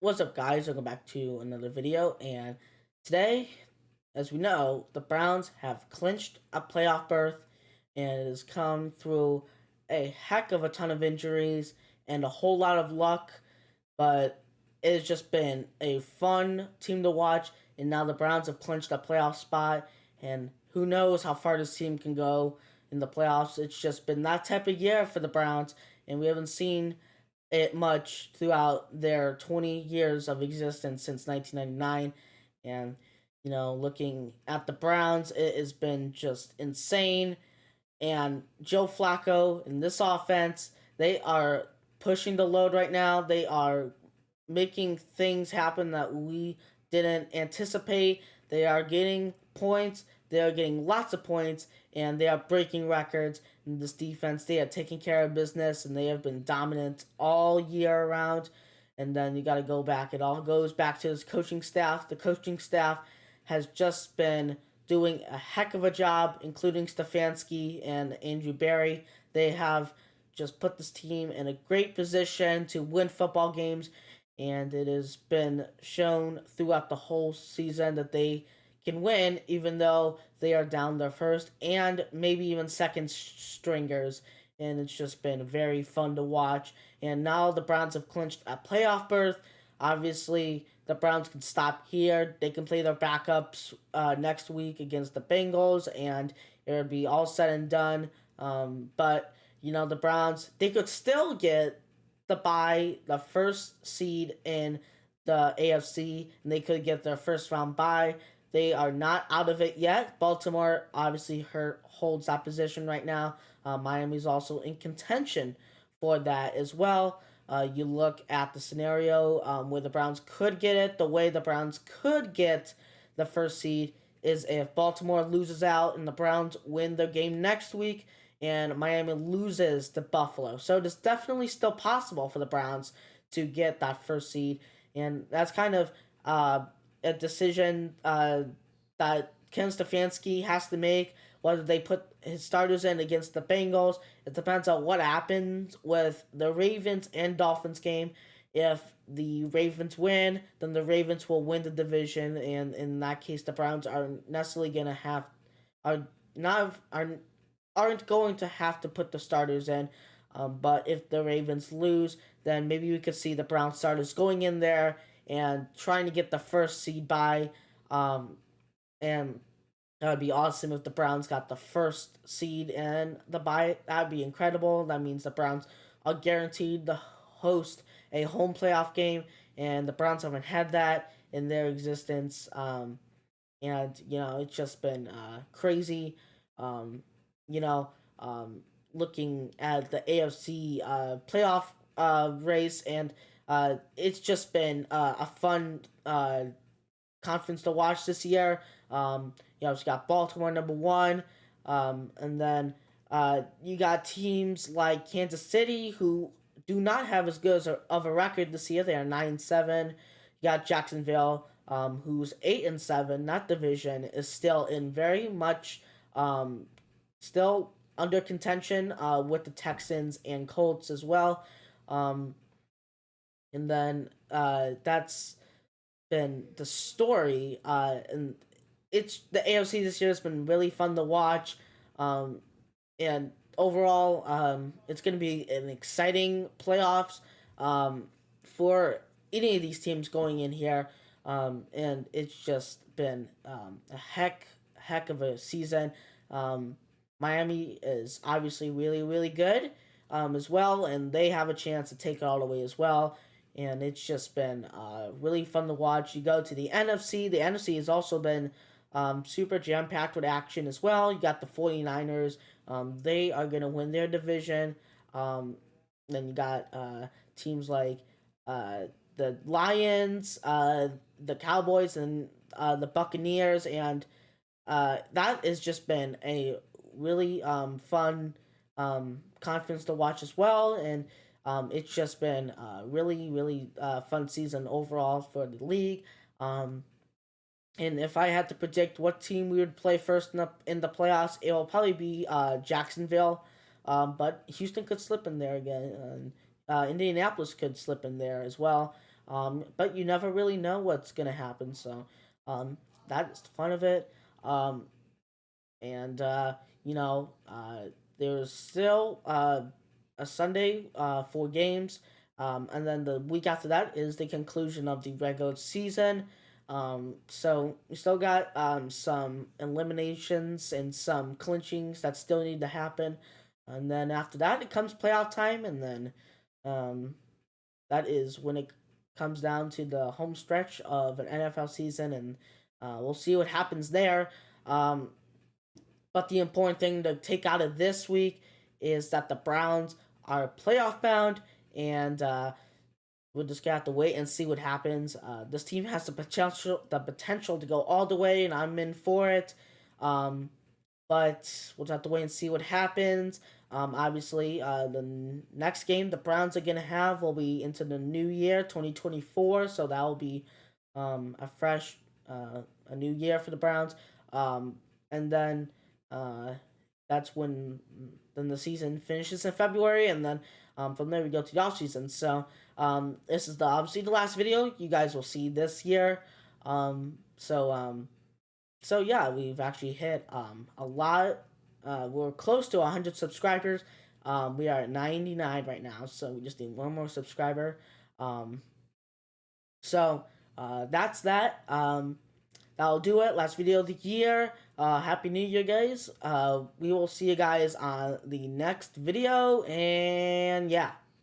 What's up, guys? Welcome back to another video. And today, as we know, the Browns have clinched a playoff berth, and it has come through a heck of a ton of injuries and a whole lot of luck. But it has just been a fun team to watch. And now the Browns have clinched a playoff spot, and who knows how far this team can go in the playoffs. It's just been that type of year for the Browns, and we haven't seen it much throughout their 20 years of existence since 1999. And, looking at the Browns, it has been just insane. And Joe Flacco in this offense, they are pushing the load right now. They are making things happen that we didn't anticipate. They are getting points. They are getting lots of points, and they are breaking records. In this defense, they are taking care of business, and they have been dominant all year around. And then you got to go back. It all goes back to his coaching staff. The coaching staff has just been doing a heck of a job, including Stefanski and Andrew Berry. They have just put this team in a great position to win football games, and it has been shown throughout the whole season that they can win, even though they are down their first and maybe even second stringers. And it's just been very fun to watch. And now the Browns have clinched a playoff berth. Obviously, the Browns can stop here. They can play their backups next week against the Bengals, and it'll be all said and done. But the Browns, they could still get the bye, the first seed in the AFC, and they could get their first round bye. They are not out of it yet. Baltimore obviously holds that position right now. Miami's also in contention for that as well. You look at the scenario where the Browns could get it. The way the Browns could get the first seed is if Baltimore loses out and the Browns win their game next week and Miami loses to Buffalo. So it's definitely still possible for the Browns to get that first seed. And that's kind of a decision that Ken Stefanski has to make, whether they put his starters in against the Bengals. It depends on what happens with the Ravens and Dolphins game. If the Ravens win, then the Ravens will win the division, and in that case, the Browns aren't necessarily gonna have are not aren't going to have to put the starters in. But if the Ravens lose, then maybe we could see the Brown starters going in there and trying to get the first seed by. And that would be awesome if the Browns got the first seed and the bye. That would be incredible. That means the Browns are guaranteed to host a home playoff game, and the Browns haven't had that in their existence. And it's just been crazy. Um, you know, looking at the AFC playoff race, and it's just been a fun conference to watch this year. It's got Baltimore number one, and then you got teams like Kansas City who do not have as good of a record this year. They are 9-7. You got Jacksonville, who's 8-7. That division is still in very much still under contention with the Texans and Colts as well. Um, and then that's been the story. And it's the AFC this year has been really fun to watch. And overall, it's going to be an exciting playoffs for any of these teams going in here. And it's just been a heck of a season. Miami is obviously really, really good as well, and they have a chance to take it all the way as well. And it's just been really fun to watch. You go to the NFC. The NFC has also been super jam packed with action as well. You got the 49ers. They are going to win their division. Then you got teams like the Lions, the Cowboys, and the Buccaneers. And that has just been a really fun conference to watch as well. And it's just been a really, really fun season overall for the league. And if I had to predict what team we would play first in the playoffs, it will probably be Jacksonville. But Houston could slip in there again. And Indianapolis could slip in there as well. But you never really know what's gonna happen. So that is the fun of it. Um, and you know, there's still a Sunday, 4 games, and then the week after that is the conclusion of the regular season. So we still got some eliminations and some clinchings that still need to happen, and then after that it comes playoff time, and then um, that is when it comes down to the home stretch of an NFL season, and we'll see what happens there. Um, but the important thing to take out of this week is that the Browns are playoff bound, and we'll just have to wait and see what happens. This team has the potential to go all the way, and I'm in for it. Um, but we'll have to wait and see what happens. Obviously, the next game the Browns are gonna have will be into the new year, 2024. So that will be a fresh, a new year for the Browns. Um, and then uh, that's when then the season finishes in February, and then from there we go to the off season. So this is obviously the last video you guys will see this year. So yeah, we've actually hit a lot. We're close to 100 subscribers. We are at 99 right now, so we just need one more subscriber. Um, so that's that. That'll do it. Last video of the year. Happy New Year, guys. We will see you guys on the next video, and yeah.